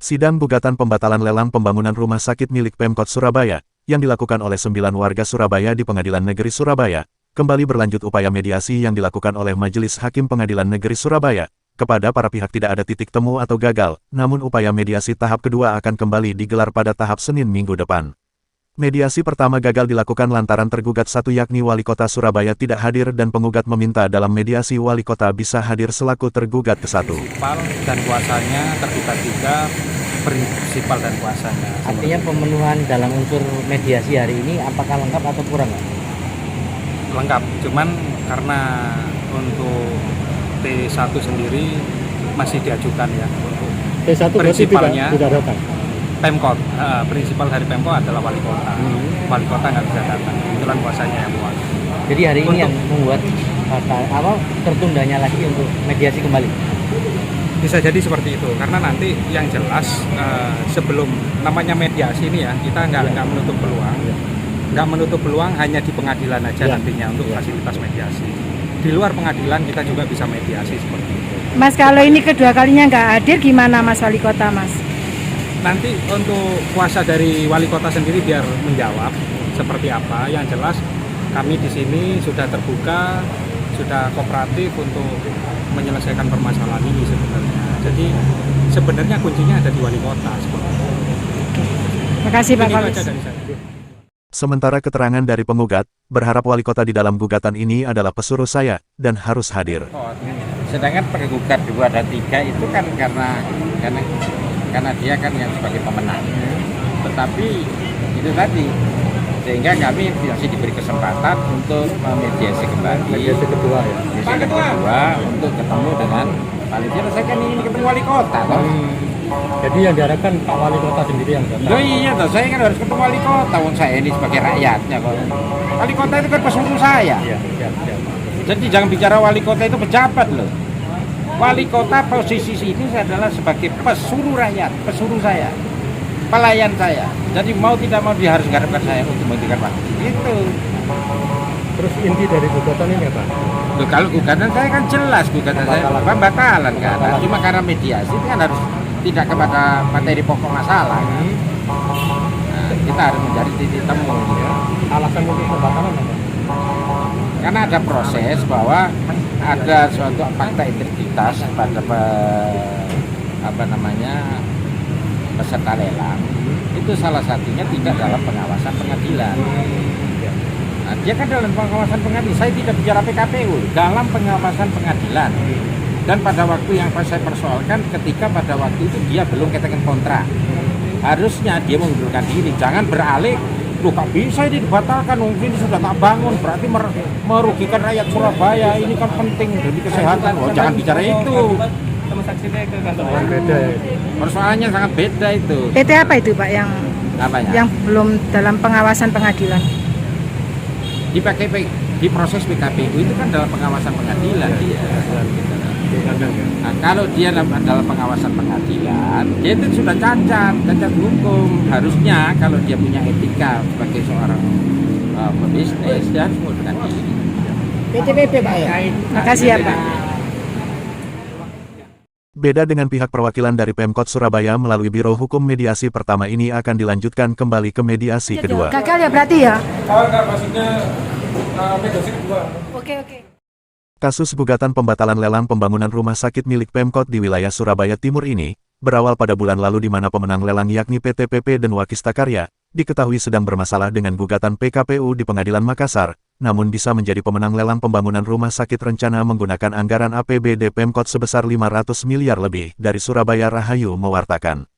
Sidang gugatan pembatalan lelang pembangunan rumah sakit milik Pemkot Surabaya, yang dilakukan oleh 9 warga Surabaya di Pengadilan Negeri Surabaya, kembali berlanjut upaya mediasi yang dilakukan oleh Majelis Hakim Pengadilan Negeri Surabaya. Kepada para pihak tidak ada titik temu atau gagal, namun upaya mediasi tahap kedua akan kembali digelar pada tahap Senin minggu depan. Mediasi pertama gagal dilakukan lantaran tergugat satu yakni Wali Kota Surabaya tidak hadir dan penggugat meminta dalam mediasi Wali Kota bisa hadir selaku tergugat ke-1. Prinsipal dan kuasanya, tergugat juga prinsipal dan kuasanya. Artinya pemenuhan dalam unsur mediasi hari ini apakah lengkap atau kurang? Lengkap, cuman karena untuk T1 sendiri masih diajukan ya untuk T1 prinsipalnya tidak datang. Pemkot, prinsipal dari Pemkot adalah Wali Kota. Wali Kota nggak bisa datang, kebetulan kuasanya yang buat. Jadi hari ini yang membuat tertundanya lagi untuk mediasi kembali. Bisa jadi seperti itu, karena nanti yang jelas sebelum namanya mediasi ini ya, kita nggak menutup peluang. Nggak menutup peluang hanya di pengadilan aja nantinya untuk fasilitas mediasi. Di luar pengadilan kita juga bisa mediasi seperti itu. Mas, kalau ini kedua kalinya nggak hadir gimana Mas Wali Kota, Mas? Nanti untuk kuasa dari Wali Kota sendiri biar menjawab seperti apa. Yang jelas kami di sini sudah terbuka, sudah kooperatif untuk menyelesaikan permasalahan ini sebenarnya. Jadi sebenarnya kuncinya ada di Wali Kota seperti itu. Terima kasih Pak Kalis. Sementara keterangan dari penggugat, berharap Wali Kota di dalam gugatan ini adalah pesuruh saya, dan harus hadir. Sedangkan penggugat 2 dan 3 itu kan karena dia kan yang sebagai pemenang. Tetapi itu tadi, sehingga kami masih diberi kesempatan untuk memediasi kembali. Mediasi kedua ya. Mediasi kedua untuk ketemu dengan panitia. Saya kan ingin ketemu Wali Kota. Jadi yang diharapkan Pak Wali Kota sendiri yang datang. Loh iya toh, saya kan harus ketemu Wali Kota. Saya ini sebagai rakyatnya kok. Wali Kota itu kan pesuruh saya. Iya. Jadi jangan bicara Wali Kota itu pejabat loh. Wali Kota posisi ini adalah sebagai pesuruh rakyat, pesuruh saya, pelayan saya. Jadi mau tidak mau dia harus mengharapkan saya untuk memberikan waktu. Itu. Terus inti dari gugatan ini apa? Loh, kalau gugatan saya kan jelas gugatan saya pembatalan kan. Cuma karena mediasi itu kan harus tidak kepada materi pokok masalah. Nah, kita harus mencari titik temu. Ya. Alasan untuk pembatalan apa? Karena ada proses bahwa ada suatu fakta integritas pada peserta lelang. Itu salah satunya tidak dalam pengawasan pengadilan. Nah, dia kan dalam pengawasan pengadilan. Saya tidak bicara PKPU, dalam pengawasan pengadilan. Dan pada waktu yang saya persoalkan, ketika pada waktu itu dia belum katakan kontrak. Harusnya dia mengundurkan diri, jangan beralih. Loh, Pak bisa ini dibatalkan, mungkin sudah tak bangun, berarti merugikan rakyat Surabaya, ini kan penting demi kesehatan. Oh, jangan bicara itu. Beda ya. Persoalannya sangat beda itu. PT apa itu Pak yang belum dalam pengawasan pengadilan? Di proses PKPU itu kan dalam pengawasan pengadilan dia. Nah, kalau dia dalam pengawasan pengadilan, dia itu sudah cacat hukum. Harusnya kalau dia punya etika sebagai seorang pebisnis, dia harus mengundurkan diri. PTPP Pak ya? Makasih ya Pak. Beda dengan pihak perwakilan dari Pemkot Surabaya melalui Biro Hukum Mediasi pertama ini akan dilanjutkan kembali ke mediasi kedua. Gagal ya berarti ya? Maksudnya mediasi kedua. Oke. Kasus gugatan pembatalan lelang pembangunan rumah sakit milik Pemkot di wilayah Surabaya Timur ini, berawal pada bulan lalu di mana pemenang lelang yakni PT PP dan Wakista Karya, diketahui sedang bermasalah dengan gugatan PKPU di Pengadilan Makassar, namun bisa menjadi pemenang lelang pembangunan rumah sakit rencana menggunakan anggaran APBD Pemkot sebesar 500 miliar lebih dari Surabaya Rahayu mewartakan.